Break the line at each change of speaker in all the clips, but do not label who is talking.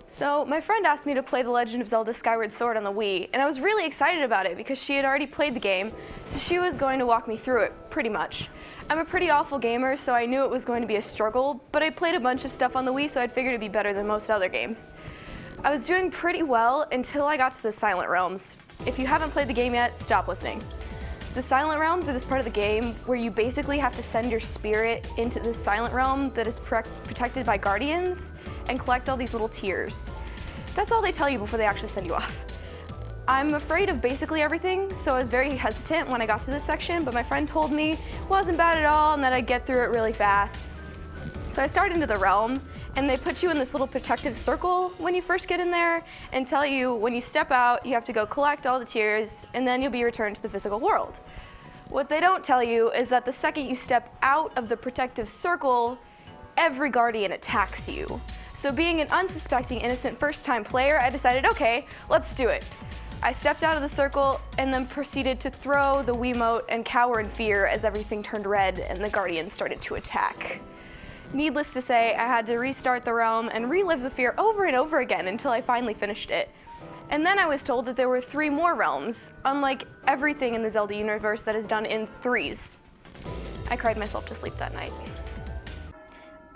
So my friend asked me to play The Legend of Zelda Skyward Sword on the Wii, and I was really excited about it because she had already played the game, so she was going to walk me through it, pretty much. I'm a pretty awful gamer, so I knew it was going to be a struggle, but I played a bunch of stuff on the Wii, so I'd figured it'd be better than most other games. I was doing pretty well until I got to the Silent Realms. If you haven't played the game yet, stop listening. The Silent Realms are this part of the game where you basically have to send your spirit into this Silent Realm that is protected by guardians and collect all these little tears. That's all they tell you before they actually send you off. I'm afraid of basically everything, so I was very hesitant when I got to this section, but my friend told me it wasn't bad at all and that I'd get through it really fast. So I started into the realm, and they put you in this little protective circle when you first get in there and tell you when you step out, you have to go collect all the tears, and then you'll be returned to the physical world. What they don't tell you is that the second you step out of the protective circle, every guardian attacks you. So being an unsuspecting, innocent first-time player, I decided, okay, let's do it. I stepped out of the circle and then proceeded to throw the Wiimote and cower in fear as everything turned red and the guardians started to attack. Needless to say, I had to restart the realm and relive the fear over and over again until I finally finished it. And then I was told that there were 3 more realms, unlike everything in the Zelda universe that is done in 3s. I cried myself to sleep that night.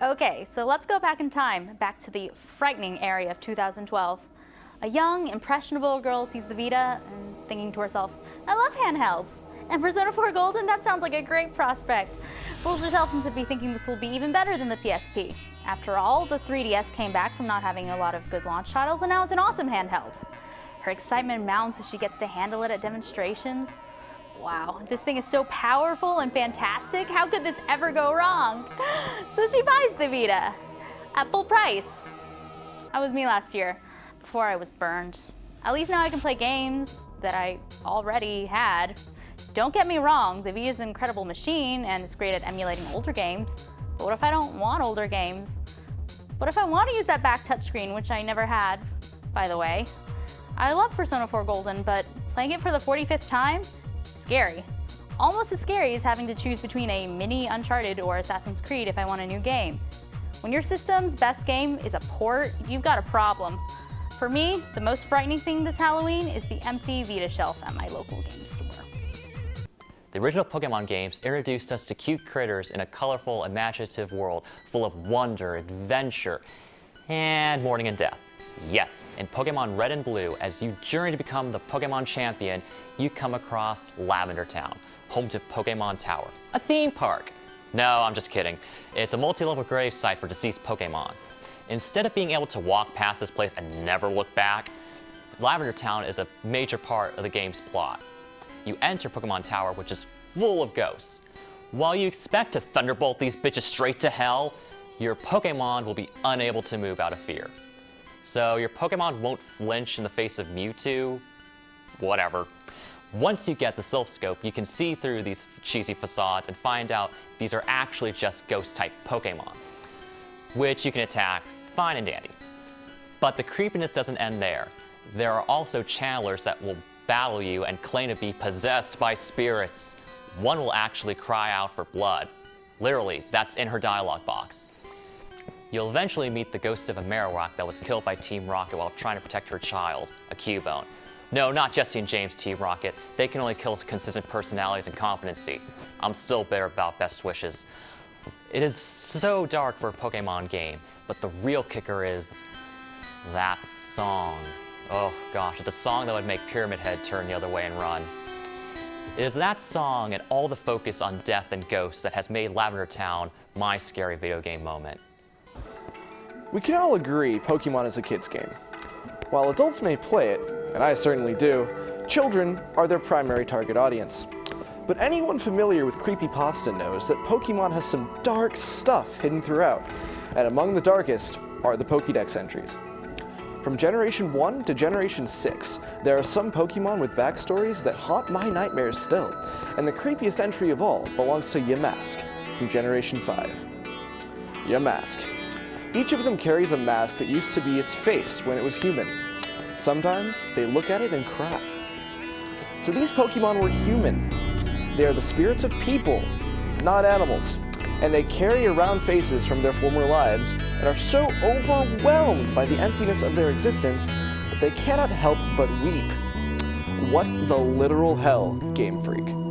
Okay, so let's go back in time, back to the frightening area of 2012. A young, impressionable girl sees the Vita and thinking to herself, I love handhelds. And Persona 4 Golden, that sounds like a great prospect. Fools herself into be thinking this will be even better than the PSP. After all, the 3DS came back from not having a lot of good launch titles, and now it's an awesome handheld. Her excitement mounts as she gets to handle it at demonstrations. Wow, this thing is so powerful and fantastic. How could this ever go wrong? So she buys the Vita at full price. That was me last year, before I was burned. At least now I can play games that I already had. Don't get me wrong, the Vita is an incredible machine and it's great at emulating older games. But what if I don't want older games? What if I want to use that back touchscreen, which I never had, by the way? I love Persona 4 Golden, but playing it for the 45th time? Scary. Almost as scary as having to choose between a mini Uncharted or Assassin's Creed if I want a new game. When your system's best game is a port, you've got a problem. For me, the most frightening thing this Halloween is the empty Vita shelf at my local game store.
The original Pokemon games introduced us to cute critters in a colorful, imaginative world full of wonder, adventure, and mourning and death. Yes, in Pokemon Red and Blue, as you journey to become the Pokemon champion, you come across Lavender Town, home to Pokemon Tower, a theme park. No, I'm just kidding. It's a multi-level grave site for deceased Pokemon. Instead of being able to walk past this place and never look back, Lavender Town is a major part of the game's plot. You enter Pokemon Tower, which is full of ghosts. While you expect to thunderbolt these bitches straight to hell, your Pokemon will be unable to move out of fear. So your Pokemon won't flinch in the face of Mewtwo, whatever. Once you get the Silph Scope, you can see through these cheesy facades and find out these are actually just ghost-type Pokemon, which you can attack fine and dandy. But the creepiness doesn't end there. There are also channelers that will battle you and claim to be possessed by spirits. One will actually cry out for blood. Literally, that's in her dialogue box. You'll eventually meet the ghost of a Marowak that was killed by Team Rocket while trying to protect her child, a Cubone. No, not Jesse and James Team Rocket. They can only kill consistent personalities and competency. I'm still bitter about Best Wishes. It is so dark for a Pokemon game, but the real kicker is that song. Oh gosh, it's a song that would make Pyramid Head turn the other way and run. It is that song and all the focus on death and ghosts that has made Lavender Town my scary video game moment.
We can all agree Pokemon is a kid's game. While adults may play it, and I certainly do, children are their primary target audience. But anyone familiar with creepypasta knows that Pokemon has some dark stuff hidden throughout, and among the darkest are the Pokédex entries. From Generation 1 to Generation 6, there are some Pokemon with backstories that haunt my nightmares still, and the creepiest entry of all belongs to Yamask from Generation 5. Yamask. Each of them carries a mask that used to be its face when it was human. Sometimes they look at it and cry. So these Pokemon were human. They are the spirits of people, not animals. and they carry around faces from their former lives and are so overwhelmed by the emptiness of their existence that they cannot help but weep. What the literal hell, Game Freak?